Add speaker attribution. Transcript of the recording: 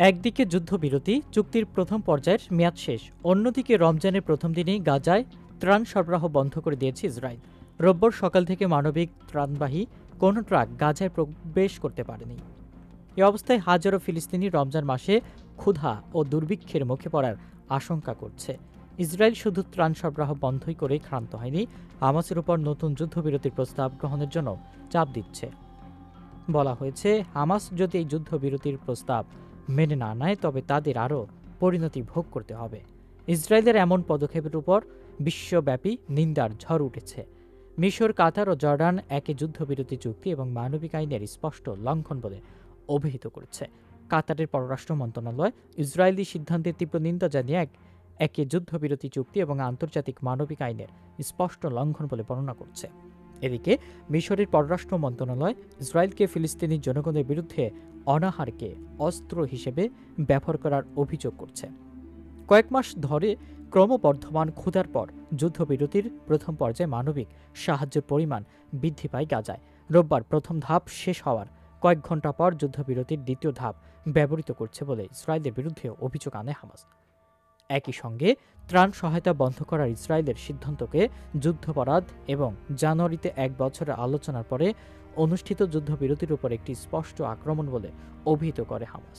Speaker 1: একদিকে যুদ্ধবিরতি চুক্তির প্রথম পর্যায়ের মেয়াদ শেষ, অন্যদিকে রমজানের প্রথম দিনেই গাজায় ত্রাণ সরবরাহ বন্ধ করে দিয়েছে ইসরায়েল। রোববার সকাল থেকে মানবিক ত্রাণবাহী কোনো ট্রাক গাজায় প্রবেশ করতে পারেনি। এ অবস্থায় হাজারো ফিলিস্তিনি রমজান মাসে ক্ষুধা ও দুর্ভিক্ষের মুখে পড়ার আশঙ্কা করছে। ইসরায়েল শুধু ত্রাণ সরবরাহ বন্ধই করেই ক্ষান্ত হয়নি, হামাসের উপর নতুন যুদ্ধবিরতির প্রস্তাব গ্রহণের জন্য চাপ দিচ্ছে। বলা হয়েছে, হামাস যদি এই যুদ্ধবিরতির প্রস্তাব মেনে না নেয় তবে তাদের আরও পরিণতি ভোগ করতে হবে। ইসরায়েলের এমন পদক্ষেপের উপর বিশ্বব্যাপী নিন্দার ঝড় উঠেছে। মিশর, কাতার ও জর্ডান একে যুদ্ধবিরতি চুক্তি এবং মানবিক আইনের স্পষ্ট লঙ্ঘন বলে অভিহিত করেছে। কাতারের পররাষ্ট্র মন্ত্রণালয় ইসরায়েলি সিদ্ধান্তের তীব্র নিন্দা জানিয়ে একে যুদ্ধবিরতি চুক্তি এবং আন্তর্জাতিক মানবিক আইনের স্পষ্ট লঙ্ঘন বলে বর্ণনা করছে। এদিকে মিশরের পররাষ্ট্র মন্ত্রণালয় ইসরায়েলকে ফিলিস্তিনি জনগণের বিরুদ্ধে অনাহারকে অস্ত্র হিসেবে ব্যবহার করার অভিযোগ করছে। কয়েক মাস ধরে ক্রমবর্ধমান ক্ষুধার পর যুদ্ধবিরতির প্রথম পর্যায়ে মানবিক সাহায্যের পরিমাণ বৃদ্ধি পায় গাজায়। রোববার প্রথম ধাপ শেষ হওয়ার কয়েক ঘণ্টা পর যুদ্ধবিরতির দ্বিতীয় ধাপ ব্যবহৃত করছে বলে ইসরায়েলের বিরুদ্ধে অভিযোগ আনে হামাস। একই সঙ্গে ত্রাণ সহায়তা বন্ধ করার ইসরায়েলের সিদ্ধান্তকে যুদ্ধাপরাধ এবং জানুয়ারিতে 1 বছরের আলোচনার পরে অনুষ্ঠিত যুদ্ধবিরতির উপর একটি স্পষ্ট আক্রমণ বলে অভিহিত করে হামাস।